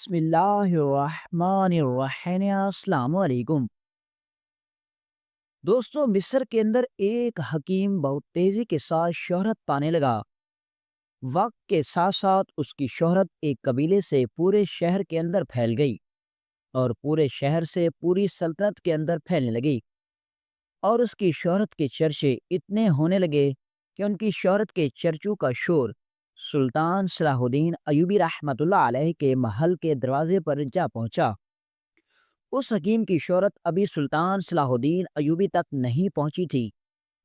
بسم اللہ الرحمن الرحیم، السلام علیکم دوستو۔ مصر کے اندر ایک حکیم بہت تیزی کے ساتھ شہرت پانے لگا۔ وقت کے ساتھ ساتھ اس کی شہرت ایک قبیلے سے پورے شہر کے اندر پھیل گئی اور پورے شہر سے پوری سلطنت کے اندر پھیلنے لگی، اور اس کی شہرت کے چرچے اتنے ہونے لگے کہ ان کی شہرت کے چرچوں کا شور سلطان صلاح الدین ایوبی رحمۃ اللہ علیہ کے محل کے دروازے پر جا پہنچا۔ اس حکیم کی شہرت ابھی سلطان صلاح الدین ایوبی تک نہیں پہنچی تھی،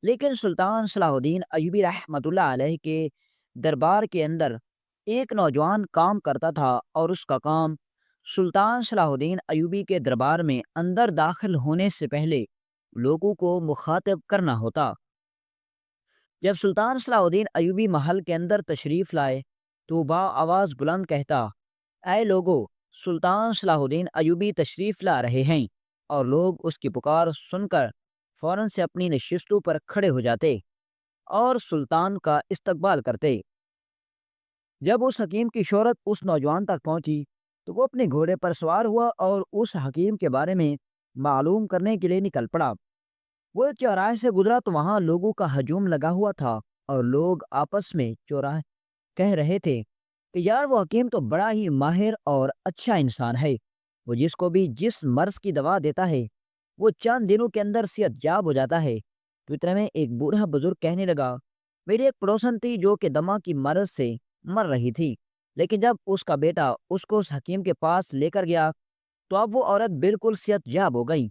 لیکن سلطان صلاح الدین ایوبی رحمۃ اللہ علیہ کے دربار کے اندر ایک نوجوان کام کرتا تھا، اور اس کا کام سلطان صلاح الدین ایوبی کے دربار میں اندر داخل ہونے سے پہلے لوگوں کو مخاطب کرنا ہوتا۔ جب سلطان صلاح الدین ایوبی محل کے اندر تشریف لائے تو با آواز بلند کہتا، اے لوگو، سلطان صلاح الدین ایوبی تشریف لا رہے ہیں، اور لوگ اس کی پکار سن کر فوراً سے اپنی نشستوں پر کھڑے ہو جاتے اور سلطان کا استقبال کرتے۔ جب اس حکیم کی شہرت اس نوجوان تک پہنچی تو وہ اپنے گھوڑے پر سوار ہوا اور اس حکیم کے بارے میں معلوم کرنے کے لیے نکل پڑا۔ وہ چوراہے سے گزرا تو وہاں لوگوں کا ہجوم لگا ہوا تھا، اور لوگ آپس میں چوراہے کہہ رہے تھے کہ یار وہ حکیم تو بڑا ہی ماہر اور اچھا انسان ہے، وہ جس کو بھی جس مرض کی دوا دیتا ہے وہ چند دنوں کے اندر صحت یاب ہو جاتا ہے۔ تو اتنے میں ایک بوڑھا بزرگ کہنے لگا، میری ایک پڑوسن تھی جو کہ دمہ کی مرض سے مر رہی تھی، لیکن جب اس کا بیٹا اس کو اس حکیم کے پاس لے کر گیا تو اب وہ عورت بالکل صحت یاب ہو گئی،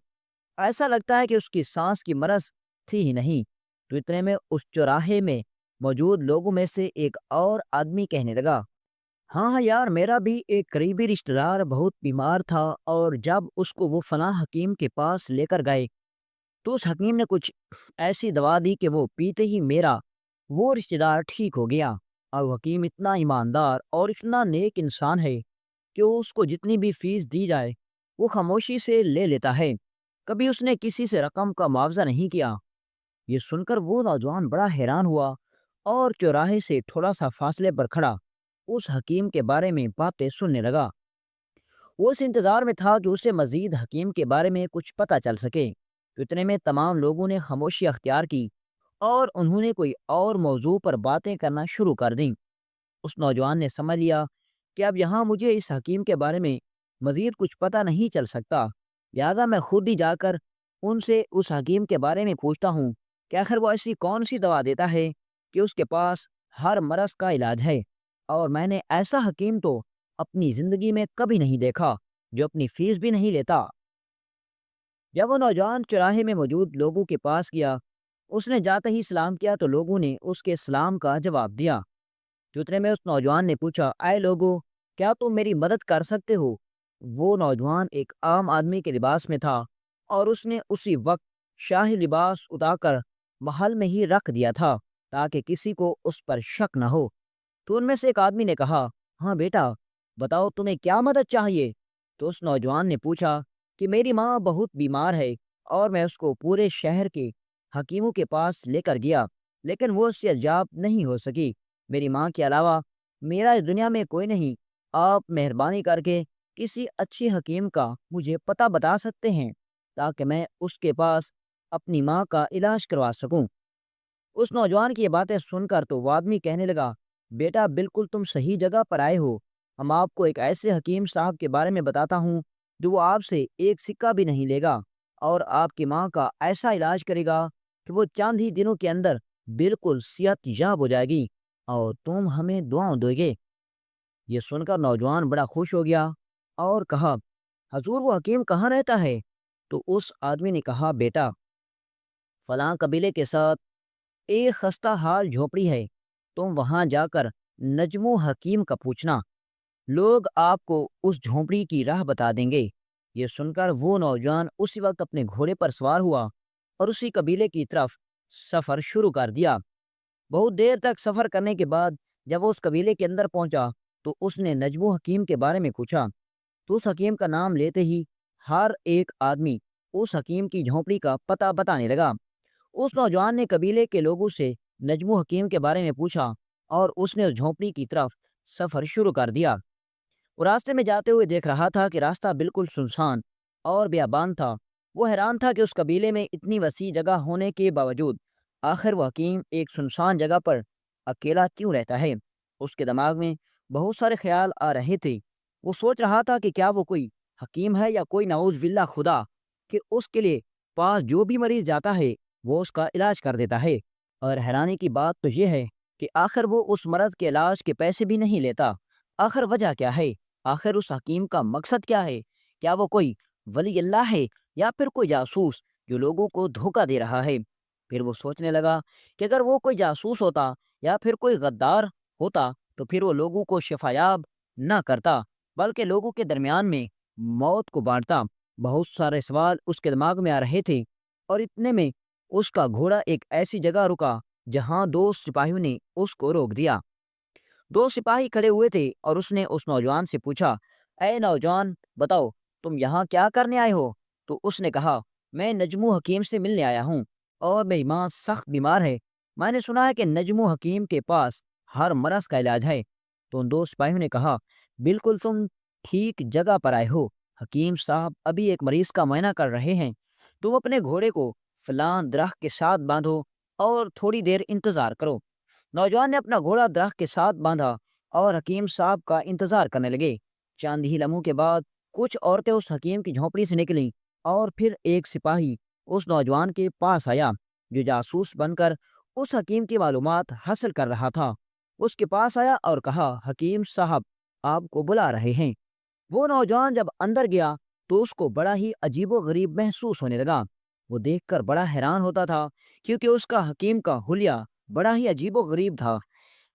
ایسا لگتا ہے کہ اس کی سانس کی مرض تھی ہی نہیں۔ تو اتنے میں اس چوراہے میں موجود لوگوں میں سے ایک اور آدمی کہنے لگا، ہاں ہاں یار، میرا بھی ایک قریبی رشتہ دار بہت بیمار تھا، اور جب اس کو وہ فلاں حکیم کے پاس لے کر گئے تو اس حکیم نے کچھ ایسی دوا دی کہ وہ پیتے ہی میرا وہ رشتہ دار ٹھیک ہو گیا۔ اور وہ حکیم اتنا ایماندار اور اتنا نیک انسان ہے کہ وہ اس کو جتنی بھی فیس دی جائے وہ خاموشی سے لے لیتا ہے، کبھی اس نے کسی سے رقم کا معاوضہ نہیں کیا۔ یہ سن کر وہ نوجوان بڑا حیران ہوا اور چوراہے سے تھوڑا سا فاصلے پر کھڑا اس حکیم کے بارے میں باتیں سننے لگا۔ وہ اس انتظار میں تھا کہ اسے مزید حکیم کے بارے میں کچھ پتہ چل سکے۔ تو اتنے میں تمام لوگوں نے خاموشی اختیار کی اور انہوں نے کوئی اور موضوع پر باتیں کرنا شروع کر دیں۔ اس نوجوان نے سمجھ لیا کہ اب یہاں مجھے اس حکیم کے بارے میں مزید کچھ پتہ نہیں چل سکتا، لہذا میں خود ہی جا کر ان سے اس حکیم کے بارے میں پوچھتا ہوں کہ آخر وہ ایسی کون سی دوا دیتا ہے کہ اس کے پاس ہر مرض کا علاج ہے، اور میں نے ایسا حکیم تو اپنی زندگی میں کبھی نہیں دیکھا جو اپنی فیس بھی نہیں لیتا۔ جب وہ نوجوان چوراہے میں موجود لوگوں کے پاس گیا، اس نے جاتے ہی سلام کیا تو لوگوں نے اس کے سلام کا جواب دیا۔ اتنے میں اس نوجوان نے پوچھا، اے لوگو، کیا تم میری مدد کر سکتے ہو؟ وہ نوجوان ایک عام آدمی کے لباس میں تھا، اور اس نے اسی وقت شاہی لباس اتار کر محل میں ہی رکھ دیا تھا تاکہ کسی کو اس پر شک نہ ہو۔ تو ان میں سے ایک آدمی نے کہا، ہاں بیٹا، بتاؤ تمہیں کیا مدد چاہیے؟ تو اس نوجوان نے پوچھا کہ میری ماں بہت بیمار ہے، اور میں اس کو پورے شہر کے حکیموں کے پاس لے کر گیا، لیکن وہ صحت یاب نہیں ہو سکی۔ میری ماں کے علاوہ میرا اس دنیا میں کوئی نہیں، آپ مہربانی کر کے کسی اچھے حکیم کا مجھے پتہ بتا سکتے ہیں تاکہ میں اس کے پاس اپنی ماں کا علاج کروا سکوں۔ اس نوجوان کی یہ باتیں سن کر تو وہ آدمی کہنے لگا، بیٹا بالکل تم صحیح جگہ پر آئے ہو، ہم آپ کو ایک ایسے حکیم صاحب کے بارے میں بتاتا ہوں جو وہ آپ سے ایک سکہ بھی نہیں لے گا، اور آپ کی ماں کا ایسا علاج کرے گا کہ وہ چند ہی دنوں کے اندر بالکل صحت یاب ہو جائے گی، اور تم ہمیں دعاؤں دو گے۔ یہ سن کر نوجوان بڑا خوش ہو گیا اور کہا، حضور وہ حکیم کہاں رہتا ہے؟ تو اس آدمی نے کہا، بیٹا فلاں قبیلے کے ساتھ ایک خستہ حال جھوپڑی ہے، تم وہاں جا کر نجم و حکیم کا پوچھنا، لوگ آپ کو اس جھونپڑی کی راہ بتا دیں گے۔ یہ سن کر وہ نوجوان اسی وقت اپنے گھوڑے پر سوار ہوا اور اسی قبیلے کی طرف سفر شروع کر دیا۔ بہت دیر تک سفر کرنے کے بعد جب وہ اس قبیلے کے اندر پہنچا تو اس نے نجم و حکیم کے بارے میں پوچھا، تو اس حکیم کا نام لیتے ہی ہر ایک آدمی اس حکیم کی جھونپڑی کا پتہ بتانے لگا۔ اس نوجوان نے قبیلے کے لوگوں سے نجم و حکیم کے بارے میں پوچھا، اور اس نے اس جھونپڑی کی طرف سفر شروع کر دیا۔ وہ راستے میں جاتے ہوئے دیکھ رہا تھا کہ راستہ بالکل سنسان اور بیابان تھا۔ وہ حیران تھا کہ اس قبیلے میں اتنی وسیع جگہ ہونے کے باوجود آخر وہ حکیم ایک سنسان جگہ پر اکیلا کیوں رہتا ہے۔ اس کے دماغ میں بہت سارے خیال آ رہے تھے۔ وہ سوچ رہا تھا کہ کیا وہ کوئی حکیم ہے یا کوئی نعوذ باللہ خدا کہ اس کے لیے پاس جو بھی مریض جاتا ہے وہ اس کا علاج کر دیتا ہے۔ اور حیرانی کی بات تو یہ ہے کہ آخر وہ اس مرض کے علاج کے پیسے بھی نہیں لیتا۔ آخر وجہ کیا ہے؟ آخر اس حکیم کا مقصد کیا ہے؟ کیا وہ کوئی ولی اللہ ہے یا پھر کوئی جاسوس جو لوگوں کو دھوکہ دے رہا ہے؟ پھر وہ سوچنے لگا کہ اگر وہ کوئی جاسوس ہوتا یا پھر کوئی غدار ہوتا تو پھر وہ لوگوں کو شفایاب نہ کرتا بلکہ لوگوں کے درمیان میں موت کو بانٹتا۔ بہت سارے سوال اس کے دماغ میں آ رہے تھے اور اتنے میں اس کا گھوڑا ایک ایسی جگہ رکا جہاں دو سپاہیوں نے اس کو روک دیا۔ دو سپاہی کھڑے ہوئے تھے اور اس نے اس نوجوان سے پوچھا، اے نوجوان، بتاؤ تم یہاں کیا کرنے آئے ہو؟ تو اس نے کہا، میں نجم حکیم سے ملنے آیا ہوں اور میری ماں سخت بیمار ہے۔ میں نے سنا ہے کہ نجم حکیم کے پاس ہر مرض کا علاج ہے۔ تو ان دو سپاہیوں نے کہا، بالکل تم ٹھیک جگہ پر آئے ہو۔ حکیم صاحب ابھی ایک مریض کا معائنہ کر رہے ہیں۔ تم اپنے گھوڑے کو فلاں درخت کے ساتھ باندھو اور تھوڑی دیر انتظار کرو۔ نوجوان نے اپنا گھوڑا درخت کے ساتھ باندھا اور حکیم صاحب کا انتظار کرنے لگے۔ چند ہی لمحوں کے بعد کچھ عورتیں اس حکیم کی جھونپڑی سے نکلیں اور پھر ایک سپاہی اس نوجوان کے پاس آیا جو جاسوس بن کر اس حکیم کی معلومات حاصل کر رہا تھا۔ اس کے پاس آیا اور کہا، حکیم صاحب آپ کو بلا رہے ہیں۔ وہ نوجوان جب اندر گیا تو اس کو بڑا ہی عجیب و غریب محسوس ہونے لگا۔ وہ دیکھ کر بڑا حیران ہوتا تھا کیونکہ اس کا حکیم کا حلیہ بڑا ہی عجیب و غریب تھا۔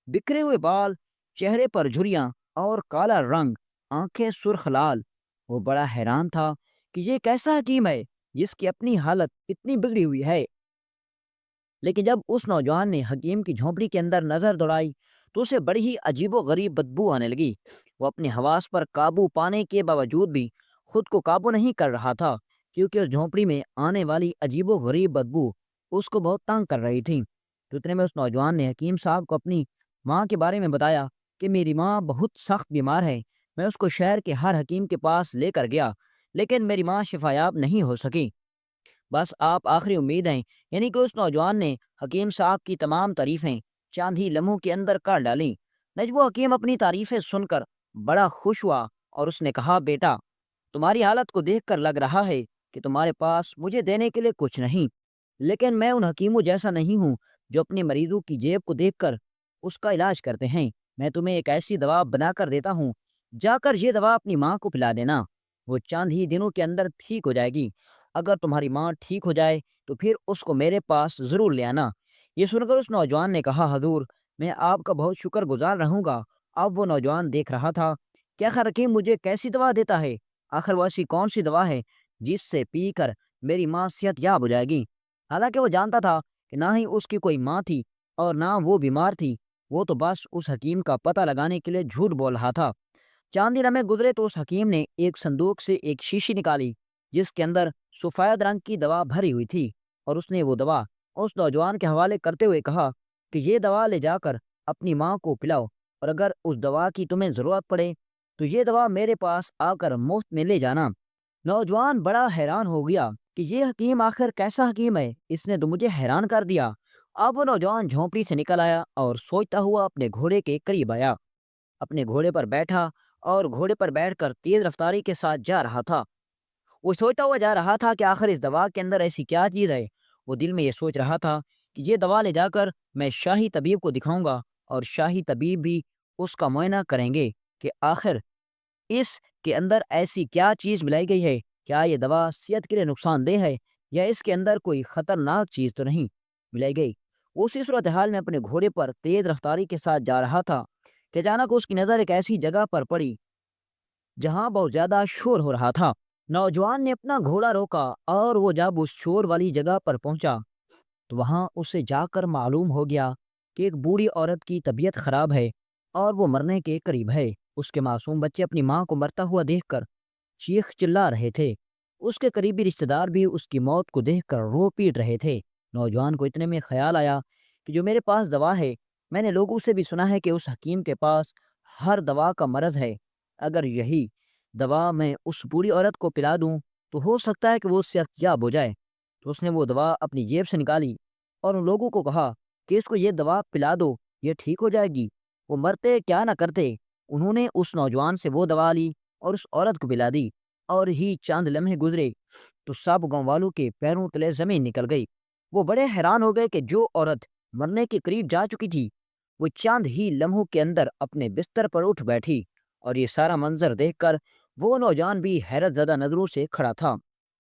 بکھرے ہوئے بال، چہرے پر جھریاں اور کالا رنگ، آنکھیں سرخ لال۔ وہ بڑا حیران تھا کہ یہ کیسا حکیم ہے جس کی اپنی حالت اتنی بگڑی ہوئی ہے۔ لیکن جب اس نوجوان نے حکیم کی جھونپڑی کے اندر نظر دوڑائی تو اسے بڑی ہی عجیب و غریب بدبو آنے لگی۔ وہ اپنے حواس پر قابو پانے کے باوجود بھی خود کو قابو نہیں کر رہا تھا کیونکہ اس جھونپڑی میں آنے والی عجیب و غریب بدبو اس کو بہت تنگ کر رہی تھی۔ تو اتنے میں اس نوجوان نے حکیم صاحب کو اپنی ماں کے بارے میں بتایا کہ میری ماں بہت سخت بیمار ہے۔ میں اس کو شہر کے ہر حکیم کے پاس لے کر گیا لیکن میری ماں شفایاب نہیں ہو سکی۔ بس آپ آخری امید ہیں۔ یعنی کہ اس نوجوان نے حکیم صاحب کی تمام تعریفیں چاند ہی لمحوں کے اندر کر ڈالیں۔ نجم حکیم اپنی تعریفیں سن کر بڑا خوش ہوا اور اس نے کہا، بیٹا تمہاری حالت کو دیکھ کر لگ رہا ہے کہ تمہارے پاس مجھے دینے کے لیے کچھ نہیں، لیکن میں ان حکیموں جیسا نہیں ہوں جو اپنے مریضوں کی جیب کو دیکھ کر اس کا علاج کرتے ہیں۔ میں تمہیں ایک ایسی دوا بنا کر دیتا ہوں، جا کر یہ دوا اپنی ماں کو پلا دینا، وہ چند ہی دنوں کے اندر ٹھیک ہو جائے گی۔ اگر تمہاری ماں ٹھیک ہو جائے تو پھر اس کو میرے پاس ضرور لے آنا۔ یہ سن کر اس نوجوان نے کہا، حضور میں آپ کا بہت شکر گزار رہوں گا۔ اب وہ نوجوان دیکھ رہا تھا کہ آخر حکیم مجھے کیسی دوا دیتا ہے، آخر وہ ایسی کون سی دوا ہے جس سے پی کر میری ماں صحت یاب ہو جائے گی۔ حالانکہ وہ جانتا تھا کہ نہ ہی اس کی کوئی ماں تھی اور نہ وہ بیمار تھی، وہ تو بس اس حکیم کا پتہ لگانے کے لیے جھوٹ بول رہا تھا۔ چاند ہی لمحے گزرے تو اس حکیم نے ایک صندوق سے ایک شیشی نکالی جس کے اندر سفید رنگ کی دوا بھری ہوئی تھی، اور اس نے وہ دوا اس نوجوان کے حوالے کرتے ہوئے کہا کہ یہ دوا لے جا کر اپنی ماں کو پلاؤ، اور اگر اس دوا کی تمہیں ضرورت پڑے تو یہ دوا میرے پاس آ کر مفت میں لے جانا۔ نوجوان بڑا حیران ہو گیا کہ یہ حکیم آخر کیسا حکیم ہے، اس نے تو مجھے حیران کر دیا۔ اب وہ نوجوان جھونپڑی سے نکل آیا اور سوچتا ہوا اپنے گھوڑے کے قریب آیا، اپنے گھوڑے پر بیٹھا اور گھوڑے پر بیٹھ کر تیز رفتاری کے ساتھ جا رہا تھا۔ وہ سوچتا ہوا جا رہا تھا کہ آخر اس دوا کے اندر ایسی کیا چیز ہے۔ وہ دل میں یہ سوچ رہا تھا کہ یہ دوا لے جا کر میں شاہی طبیب کو دکھاؤں گا اور شاہی طبیب بھی اس کا معائنہ کریں گے کہ آخر اس کے اندر ایسی کیا چیز ملائی گئی ہے، کیا یہ دوا صحت کے لیے نقصان دہ ہے یا اس کے اندر کوئی خطرناک چیز تو نہیں ملائی گئی۔ وہ اسی صورتحال میں اپنے گھوڑے پر تیز رفتاری کے ساتھ جا رہا تھا کہ اچانک اس کی نظر ایک ایسی جگہ پر پڑی جہاں بہت زیادہ شور ہو رہا تھا۔ نوجوان نے اپنا گھوڑا روکا اور وہ جب اس شور والی جگہ پر پہنچا تو وہاں اسے جا کر معلوم ہو گیا کہ ایک بوڑھی عورت کی طبیعت خراب ہے اور وہ مرنے کے قریب ہے۔ اس کے معصوم بچے اپنی ماں کو مرتا ہوا دیکھ کر چیخ چلا رہے تھے۔ اس کے قریبی رشتہ دار بھی اس کی موت کو دیکھ کر رو پیٹ رہے تھے۔ نوجوان کو اتنے میں خیال آیا کہ جو میرے پاس دوا ہے، میں نے لوگوں سے بھی سنا ہے کہ اس حکیم کے پاس ہر دوا کا مرض ہے، اگر یہی دوا میں اس بوڑھی عورت کو پلا دوں تو ہو سکتا ہے کہ وہ صحت یاب ہو جائے۔ تو اس نے وہ دوا اپنی جیب سے نکالی اور ان لوگوں کو کہا کہ اس کو یہ دوا پلا دو، یہ ٹھیک ہو جائے گی۔ وہ مرتے کیا نہ کرتے، انہوں نے اس نوجوان سے وہ دوا لی اور اس عورت کو پلا دی، اور ہی چاند لمحے گزرے تو سب گاؤں والوں کے پیروں تلے زمین نکل گئی۔ وہ بڑے حیران ہو گئے کہ جو عورت مرنے کے قریب جا چکی تھی وہ چاند ہی لمحوں کے اندر اپنے بستر پر اٹھ بیٹھی، اور یہ سارا منظر دیکھ کر وہ نوجوان بھی حیرت زدہ نظروں سے کھڑا تھا۔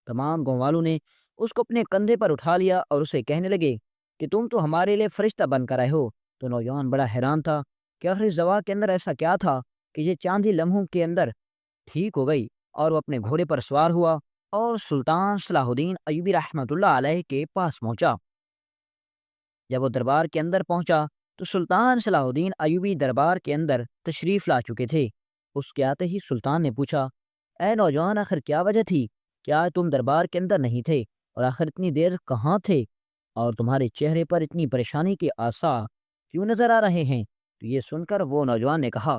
تمام گاؤں والوں نے اس کو اپنے کندھے پر اٹھا لیا اور اسے کہنے لگے کہ تم تو ہمارے لیے فرشتہ بن کر آئے ہو۔ تو نوجوان بڑا حیران تھا کہ آخر اس دوا کے اندر ایسا کیا تھا کہ یہ چاند ہی لمحوں کے اندر ٹھیک ہو گئی، اور وہ اپنے گھوڑے پر سوار ہوا اور سلطان صلاح الدین ایوبی رحمۃ اللہ علیہ کے پاس پہنچا۔ جب وہ دربار کے اندر پہنچا تو سلطان صلاح الدین ایوبی دربار کے اندر تشریف لا چکے تھے۔ اس کے آتے ہی سلطان نے پوچھا، اے نوجوان، آخر کیا وجہ تھی؟ کیا تم دربار کے اندر نہیں تھے؟ اور آخر اتنی دیر کہاں تھے؟ اور تمہارے چہرے پر اتنی پریشانی کے آثار کیوں نظر آ رہے ہیں؟ تو یہ سن کر وہ نوجوان نے کہا،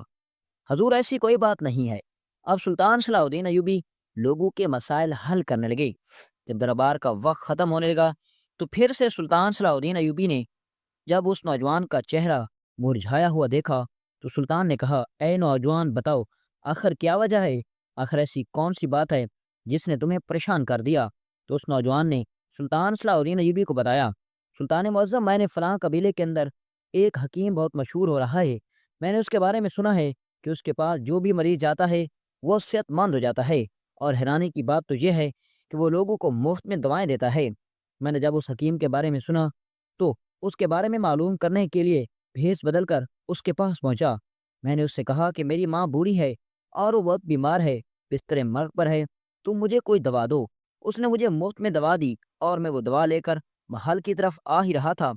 حضور ایسی کوئی بات نہیں ہے۔ اب سلطان صلاح الدین ایوبی لوگوں کے مسائل حل کرنے لگے۔ جب دربار کا وقت ختم ہونے لگا تو پھر سے سلطان صلاح الدین ایوبی نے جب اس نوجوان کا چہرہ مرجھایا ہوا دیکھا تو سلطان نے کہا، اے نوجوان، بتاؤ آخر کیا وجہ ہے؟ آخر ایسی کون سی بات ہے جس نے تمہیں پریشان کر دیا؟ تو اس نوجوان نے سلطان صلاح الدین ایوبی کو بتایا، سلطان معظم، میں نے فلاں قبیلے کے اندر ایک حکیم بہت مشہور ہو رہا ہے، میں نے اس کے بارے میں سنا ہے کہ اس کے پاس جو بھی مریض جاتا ہے وہ صحت مند ہو جاتا ہے، اور حیرانی کی بات تو یہ ہے کہ وہ لوگوں کو مفت میں دوائیں دیتا ہے۔ میں نے جب اس حکیم کے بارے میں سنا تو اس کے بارے میں معلوم کرنے کے لیے بھیس بدل کر اس کے پاس پہنچا۔ میں نے اس سے کہا کہ میری ماں بوڑھی ہے اور وہ بہت بیمار ہے، بستر مرگ پر ہے، تم مجھے کوئی دوا دو۔ اس نے مجھے مفت میں دوا دی اور میں وہ دوا لے کر محل کی طرف آ ہی رہا تھا،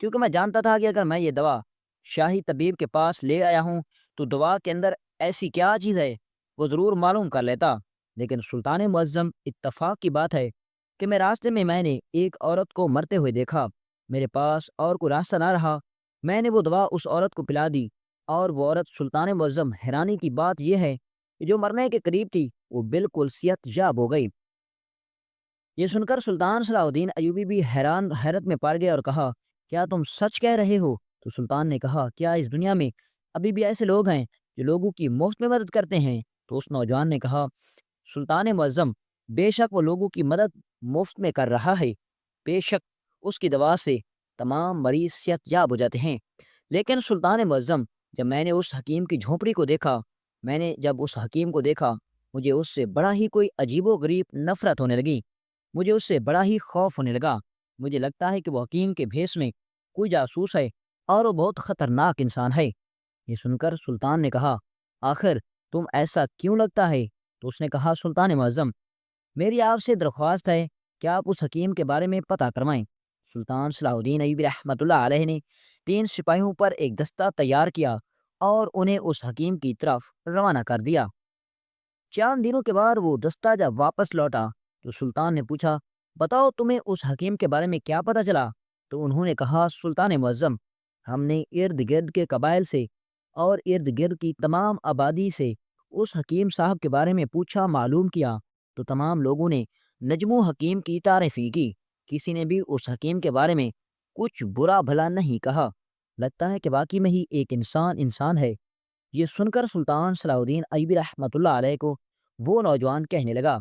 کیونکہ میں جانتا تھا کہ اگر میں یہ دوا شاہی طبیب کے پاس لے آیا ہوں تو دوا کے اندر ایسی کیا چیز ہے وہ ضرور معلوم کر لیتا۔ لیکن سلطان معظم، اتفاق کی بات ہے کہ میں راستے میں نے ایک عورت کو مرتے ہوئے دیکھا، میرے پاس اور کوئی راستہ نہ رہا، میں نے وہ دوا اس عورت کو پلا دی، اور وہ عورت، سلطان معظم، حیرانی کی بات یہ ہے کہ جو مرنے کے قریب تھی وہ بالکل صحت یاب ہو گئی۔ یہ سن کر سلطان صلاح الدین ایوبی بھی حیرت میں پڑ گئے اور کہا، کیا تم سچ کہہ رہے ہو؟ تو سلطان نے کہا، کیا اس دنیا میں ابھی بھی ایسے لوگ ہیں جو لوگوں کی مفت میں مدد کرتے ہیں؟ تو اس نوجوان نے کہا، سلطان معظم، بے شک وہ لوگوں کی مدد مفت میں کر رہا ہے، بے شک اس کی دوا سے تمام مریض صحت یاب ہو جاتے ہیں، لیکن سلطان معظم، جب میں نے اس حکیم کی جھونپڑی کو دیکھا، جب اس حکیم کو دیکھا، مجھے اس سے بڑا ہی کوئی عجیب و غریب نفرت ہونے لگی، مجھے اس سے بڑا ہی خوف ہونے لگا، مجھے لگتا ہے کہ وہ حکیم کے بھیس میں کوئی جاسوس ہے اور وہ بہت خطرناک انسان ہے۔ یہ سن کر سلطان نے کہا، آخر تم ایسا کیوں لگتا ہے؟ تو اس نے کہا، سلطان معظم، میری آپ سے درخواست ہے کہ آپ اس حکیم کے بارے میں پتہ کروائیں۔ سلطان صلاح الدین ایوبی رحمۃ اللہ علیہ نے 3 سپاہیوں پر ایک دستہ تیار کیا اور انہیں اس حکیم کی طرف روانہ کر دیا۔ چند دنوں کے بعد وہ دستہ جب واپس لوٹا تو سلطان نے پوچھا، بتاؤ تمہیں اس حکیم کے بارے میں کیا پتہ چلا؟ تو انہوں نے کہا، سلطان معظم، ہم نے ارد گرد کے قبائل سے اور ارد گرد کی تمام آبادی سے اس حکیم صاحب کے بارے میں پوچھا، معلوم کیا، تو تمام لوگوں نے نجم و حکیم کی تعریف ہی کی، کسی نے بھی اس حکیم کے بارے میں کچھ برا بھلا نہیں کہا، لگتا ہے کہ واقعی میں ہی ایک انسان ہے۔ یہ سن کر سلطان صلاح الدین ایوبی رحمۃ اللہ علیہ کو وہ نوجوان کہنے لگا،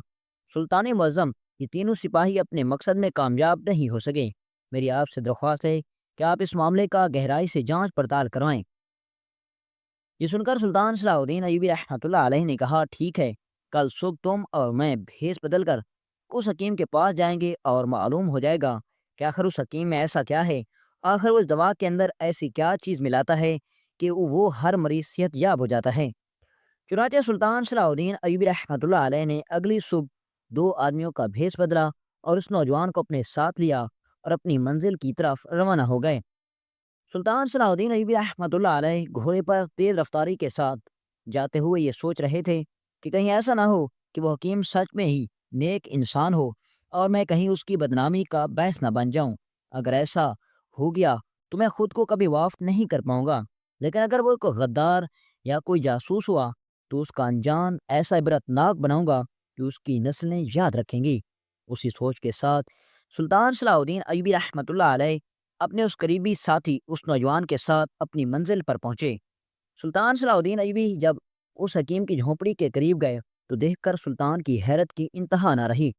سلطان معظم، یہ تینوں سپاہی اپنے مقصد میں کامیاب نہیں ہو سکے، میری آپ سے درخواست ہے کہ آپ اس معاملے کا گہرائی سے جانچ پڑتال کروائیں۔ یہ سن کر سلطان صلاح الدین ایوبی رحمۃ اللہ علیہ نے کہا، ٹھیک ہے، کل صبح تم اور میں بھیس بدل کر اس حکیم کے پاس جائیں گے اور معلوم ہو جائے گا کہ آخر اس حکیم میں ایسا کیا ہے، آخر اس دوا کے اندر ایسی کیا چیز ملاتا ہے کہ وہ ہر مریض صحت یاب ہو جاتا ہے۔ چنانچہ سلطان صلاح الدین ایوبی رحمۃ اللہ علیہ نے اگلی صبح 2 آدمیوں کا بھیس بدلا اور اس نوجوان کو اپنے ساتھ لیا اور اپنی منزل کی طرف روانہ ہو گئے۔ سلطان صلاح الدین ایوبی رحمۃ اللہ علیہ گھوڑے پر تیز رفتاری کے ساتھ جاتے ہوئے یہ سوچ رہے تھے کہ کہیں ایسا نہ ہو کہ وہ حکیم سچ میں ہی نیک انسان ہو اور میں کہیں اس کی بدنامی کا باعث نہ بن جاؤں۔ اگر ایسا ہو گیا تو میں خود کو کبھی معاف نہیں کر پاؤں گا، لیکن اگر وہ کوئی غدار یا کوئی جاسوس ہوا تو اس کا انجام ایسا عبرتناک بناؤں گا کہ اس کی نسلیں یاد رکھیں گی۔ اسی سوچ کے ساتھ سلطان صلاح الدین ایوبی رحمۃ اللہ علیہ اپنے اس قریبی ساتھی اس نوجوان کے ساتھ اپنی منزل پر پہنچے۔ سلطان صلاح الدین ایوبی جب اس حکیم کی جھونپڑی کے قریب گئے تو دیکھ کر سلطان کی حیرت کی انتہا نہ رہی۔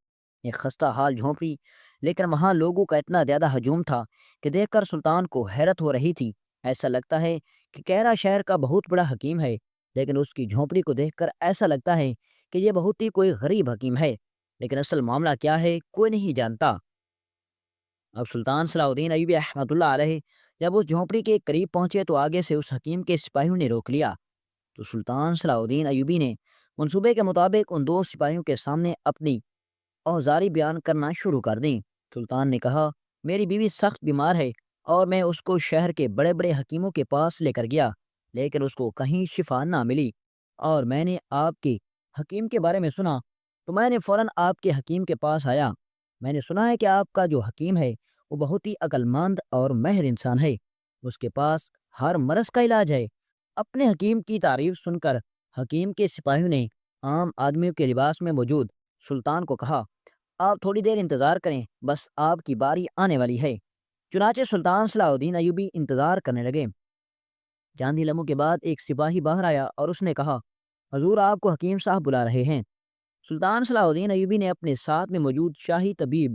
ایک خستہ حال جھونپڑی، لیکن وہاں لوگوں کا اتنا زیادہ ہجوم تھا کہ دیکھ کر سلطان کو حیرت ہو رہی تھی۔ ایسا لگتا ہے کہ کیرا شہر کا بہت بڑا حکیم ہے، لیکن اس کی جھونپڑی کو دیکھ کر ایسا لگتا ہے کہ یہ بہت ہی کوئی غریب حکیم ہے، لیکن اصل معاملہ کیا ہے کوئی نہیں جانتا۔ اب سلطان صلاح الدین ایوبی رحمۃ اللہ علیہ جب اس جھونپڑی کے قریب پہنچے تو آگے سے اس حکیم کے سپاہیوں نے روک لیا۔ تو سلطان صلاح الدین ایوبی نے منصوبے کے مطابق ان دو سپاہیوں کے سامنے اپنی اوزاری بیان کرنا شروع کر دیں۔ سلطان نے کہا، میری بیوی سخت بیمار ہے اور میں اس کو شہر کے بڑے بڑے حکیموں کے پاس لے کر گیا، لیکن اس کو کہیں شفا نہ ملی، اور میں نے آپ کے حکیم کے بارے میں سنا تو میں نے فوراً آپ کے حکیم کے پاس آیا۔ میں نے سنا ہے کہ آپ کا جو حکیم ہے وہ بہت ہی عقل مند اور ماہر انسان ہے، اس کے پاس ہر مرض کا علاج ہے۔ اپنے حکیم کی تعریف سن کر حکیم کے سپاہیوں نے عام آدمیوں کے لباس میں موجود سلطان کو کہا، آپ تھوڑی دیر انتظار کریں، بس آپ کی باری آنے والی ہے۔ چنانچہ سلطان صلاح الدین ایوبی انتظار کرنے لگے۔ چند ہی لمحوں کے بعد ایک سپاہی باہر آیا اور اس نے کہا، حضور آپ کو حکیم صاحب بلا رہے ہیں۔ سلطان صلاح الدین ایوبی نے اپنے ساتھ میں موجود شاہی طبیب،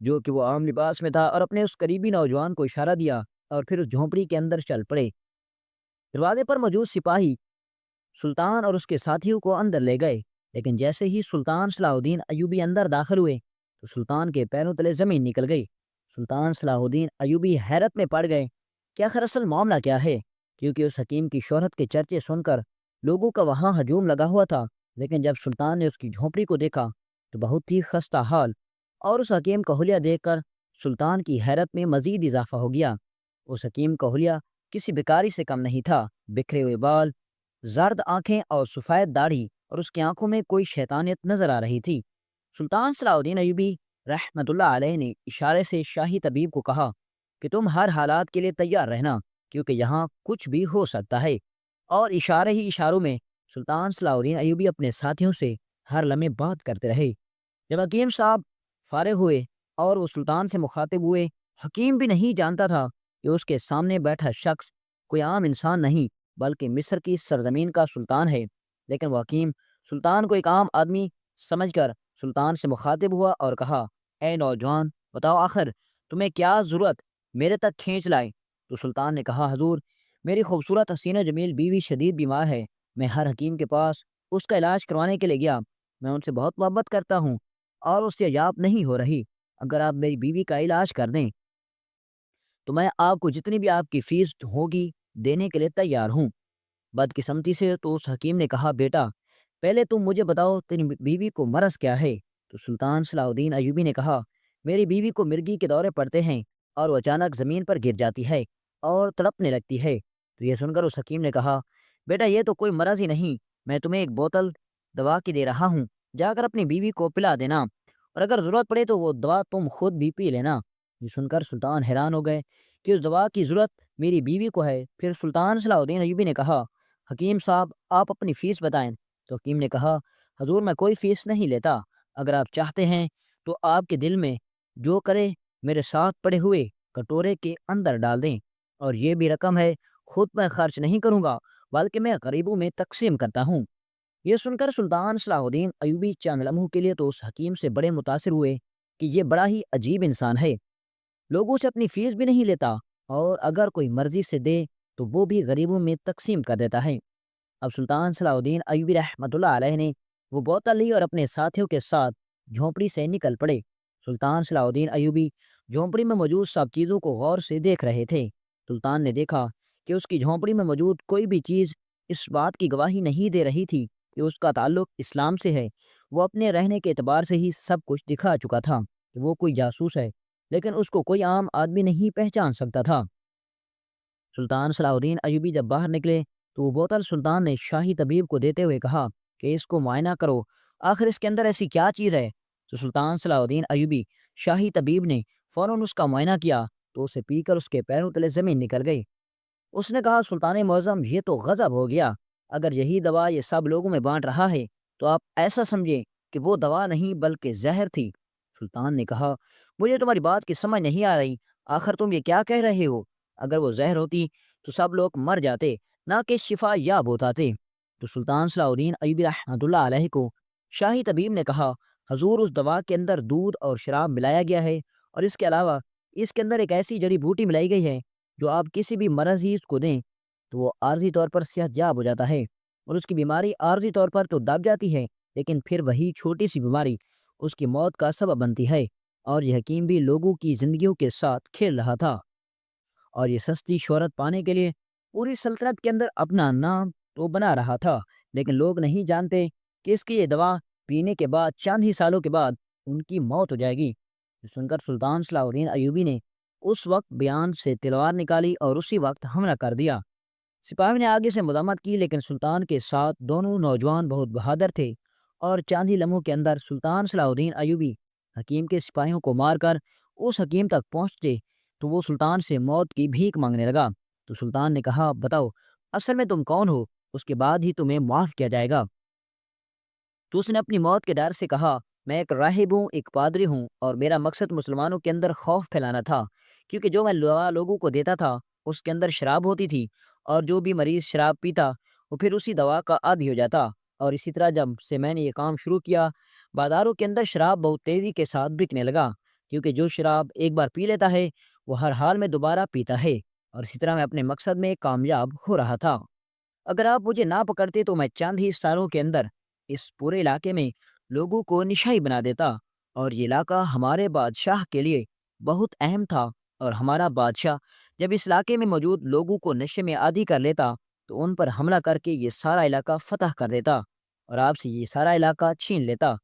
جو کہ وہ عام لباس میں تھا، اور اپنے اس قریبی نوجوان کو اشارہ دیا اور پھر اس جھونپڑی کے اندر چل پڑے۔ دروازے پر موجود سپاہی سلطان اور اس کے ساتھیوں کو اندر لے گئے، لیکن جیسے ہی سلطان صلاح الدین ایوبی اندر داخل ہوئے تو سلطان کے پیروں تلے زمین نکل گئی۔ سلطان صلاح الدین ایوبی حیرت میں پڑ گئے کہ آخر اصل معاملہ کیا ہے، کیونکہ اس حکیم کی شہرت کے چرچے سن کر لوگوں کا وہاں ہجوم لگا ہوا تھا، لیکن جب سلطان نے اس کی جھونپڑی کو دیکھا تو بہت ہی خستہ حال اور اس حکیم کا حلیہ دیکھ کر سلطان کی حیرت میں مزید اضافہ ہو گیا۔ اس حکیم کا حلیہ کسی بیکاری سے کم نہیں تھا، بکھرے ہوئے بال، زرد آنکھیں اور سفید داڑھی، اور اس کی آنکھوں میں کوئی شیطانیت نظر آ رہی تھی۔ سلطان صلاح الدین ایوبی رحمۃ اللہ علیہ نے اشارے سے شاہی طبیب کو کہا کہ تم ہر حالات کے لیے تیار رہنا، کیونکہ یہاں کچھ بھی ہو سکتا ہے، اور اشارے ہی اشاروں میں سلطان صلاح الدین ایوبی اپنے ساتھیوں سے ہر لمحے بات کرتے رہے۔ جب حکیم صاحب فارغ ہوئے اور وہ سلطان سے مخاطب ہوئے، حکیم بھی نہیں جانتا تھا کہ اس کے سامنے بیٹھا شخص کوئی عام انسان نہیں بلکہ مصر کی سرزمین کا سلطان ہے، لیکن وہ حکیم سلطان کو ایک عام آدمی سمجھ کر سلطان سے مخاطب ہوا اور کہا، اے نوجوان، بتاؤ آخر تمہیں کیا ضرورت میرے تک کھینچ لائے؟ تو سلطان نے کہا، حضور میری خوبصورت حسین و جمیل بیوی شدید بیمار ہے، میں ہر حکیم کے پاس اس کا علاج کروانے کے لیے گیا، میں ان سے بہت محبت کرتا ہوں اور اس سے عجاب نہیں ہو رہی، اگر آپ میری بیوی کا علاج کر دیں تو میں آپ کو جتنی بھی آپ کی فیس ہوگی دینے کے لیے تیار ہوں۔ بدقسمتی سے تو اس حکیم نے کہا، بیٹا پہلے تم مجھے بتاؤ تیری بیوی کو مرض کیا ہے؟ تو سلطان صلاح الدین ایوبی نے کہا، میری بیوی کو مرگی کے دورے پڑتے ہیں اور وہ اچانک زمین پر گر جاتی ہے اور تڑپنے لگتی ہے۔ تو یہ سن کر اس حکیم نے کہا، بیٹا یہ تو کوئی مرض ہی نہیں، میں تمہیں ایک بوتل دوا کی دے رہا ہوں، جا کر اپنی بیوی کو پلا دینا، اور اگر ضرورت پڑے تو وہ دوا تم خود بھی پی لینا۔ یہ سن کر سلطان حیران ہو گئے کہ اس دوا کی ضرورت میری بیوی کو ہے۔ پھر سلطان صلاح الدین ایوبی نے کہا، حکیم صاحب آپ اپنی فیس بتائیں۔ تو حکیم نے کہا، حضور میں کوئی فیس نہیں لیتا، اگر آپ چاہتے ہیں تو آپ کے دل میں جو کرے میرے ساتھ پڑے ہوئے کٹورے کے اندر ڈال دیں، اور یہ بھی رقم ہے، خود میں خرچ نہیں کروں گا بلکہ میں غریبوں میں تقسیم کرتا ہوں۔ یہ سن کر سلطان صلاح الدین ایوبی چند لمحوں کے لیے تو اس حکیم سے بڑے متاثر ہوئے کہ یہ بڑا ہی عجیب انسان ہے، لوگوں سے اپنی فیس بھی نہیں لیتا، اور اگر کوئی مرضی سے دے تو وہ بھی غریبوں میں تقسیم کر دیتا ہے۔ اب سلطان صلاح الدین ایوبی رحمۃ اللہ علیہ نے وہ بوتل لی اور اپنے ساتھیوں کے ساتھ جھونپڑی سے نکل پڑے۔ سلطان صلاح الدین ایوبی جھونپڑی میں موجود سب چیزوں کو غور سے دیکھ رہے تھے۔ سلطان نے دیکھا کہ اس کی جھونپڑی میں موجود کوئی بھی چیز اس بات کی گواہی نہیں دے رہی تھی کہ اس کا تعلق اسلام سے ہے۔ وہ اپنے رہنے کے اعتبار سے ہی سب کچھ دکھا چکا تھا کہ وہ کوئی جاسوس ہے، لیکن اس کو کوئی عام آدمی نہیں پہچان سکتا تھا۔ سلطان صلاح الدین ایوبی جب باہر نکلے تو وہ بوتل سلطان نے شاہی طبیب کو دیتے ہوئے کہا کہ اس کو معائنہ کرو، آخر اس کے اندر ایسی کیا چیز ہے؟ تو سلطان صلاح الدین ایوبی شاہی طبیب نے فوراً اس کا معائنہ کیا تو اسے پی کر اس کے پیروں تلے زمین نکل گئی۔ اس نے کہا، سلطان معظم یہ تو غضب ہو گیا، اگر یہی دوا یہ سب لوگوں میں بانٹ رہا ہے تو آپ ایسا سمجھیں کہ وہ دوا نہیں بلکہ زہر تھی۔ سلطان نے کہا، مجھے تمہاری بات کی سمجھ نہیں آ رہی، آخر تم یہ کیا کہہ رہے ہو؟ اگر وہ زہر ہوتی تو سب لوگ مر جاتے، نہ کہ شفا یاب ہوتاتے۔ تو سلطان صلاح الدین ایوبی رحمۃ اللہ علیہ کو شاہی طبیب نے کہا، حضور اس دوا کے اندر دودھ اور شراب ملایا گیا ہے، اور اس کے علاوہ اس کے اندر ایک ایسی جڑی بوٹی ملائی گئی ہے جو آپ کسی بھی مرض کو دیں تو وہ عارضی طور پر صحت یاب ہو جاتا ہے، اور اس کی بیماری عارضی طور پر تو دب جاتی ہے، لیکن پھر وہی چھوٹی سی بیماری اس کی موت کا سبب بنتی ہے۔ اور یہ حکیم بھی لوگوں کی زندگیوں کے ساتھ کھیل رہا تھا، اور یہ سستی شہرت پانے کے لیے پوری سلطنت کے اندر اپنا نام تو بنا رہا تھا، لیکن لوگ نہیں جانتے کہ اس کی یہ دوا پینے کے بعد چند ہی سالوں کے بعد ان کی موت ہو جائے گی۔ یہ سن کر سلطان صلاح الدین ایوبی نے اس وقت بیان سے تلوار نکالی اور اسی وقت حملہ کر دیا۔ سپاہیوں نے آگے سے مداخلت کی، لیکن سلطان کے ساتھ دونوں نوجوان بہت بہادر تھے، اور چند ہی لمحوں کے اندر سلطان صلاح الدین ایوبی حکیم کے سپاہیوں کو مار کر اس حکیم تک پہنچتے تو وہ سلطان سے موت کی بھیک مانگنے لگا۔ تو سلطان نے کہا، بتاؤ اصل میں تم کون ہو، اس کے بعد ہی تمہیں معاف کیا جائے گا۔ تو اس نے اپنی موت کے ڈر سے کہا، میں ایک راہب ہوں، ایک پادری ہوں، اور میرا مقصد مسلمانوں کے اندر خوف پھیلانا تھا، کیونکہ جو میں دوا لوگوں کو دیتا تھا اس کے اندر شراب ہوتی تھی، اور جو بھی مریض شراب پیتا وہ پھر اسی دوا کا عادی ہو جاتا۔ اور اسی طرح جب سے میں نے یہ کام شروع کیا، بازاروں کے اندر شراب بہت تیزی کے ساتھ بکنے لگا، کیونکہ جو شراب ایک بار پی لیتا ہے وہ ہر حال میں دوبارہ پیتا ہے، اور اسی طرح میں اپنے مقصد میں کامیاب ہو رہا تھا۔ اگر آپ مجھے نہ پکڑتے تو میں چند ہی سالوں کے اندر اس پورے علاقے میں لوگوں کو نشائی بنا دیتا، اور یہ علاقہ ہمارے بادشاہ کے لیے بہت اہم تھا، اور ہمارا بادشاہ جب اس علاقے میں موجود لوگوں کو نشے میں عادی کر لیتا تو ان پر حملہ کر کے یہ سارا علاقہ فتح کر دیتا، اور آپ سے یہ سارا علاقہ چھین لیتا۔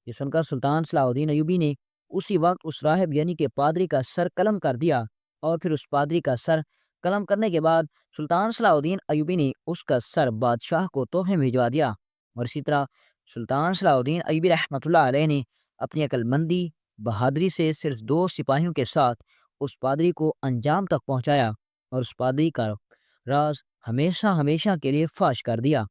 یہ سن کر سلطان صلاح الدین ایوبی نے اسی وقت اس راہب یعنی کہ پادری کا سر قلم کر دیا، اور پھر اس پادری کا سر قلم کرنے کے بعد سلطان صلاح الدین ایوبی نے اس کا سر بادشاہ کو تحفے میں بھجوا دیا۔ اور اسی طرح سلطان صلاح الدین ایوبی رحمۃ اللہ علیہ نے اپنی عقل مندی بہادری سے صرف 2 سپاہیوں کے ساتھ اس پادری کو انجام تک پہنچایا، اور اس پادری کا راز ہمیشہ ہمیشہ کے لیے فاش کر دیا۔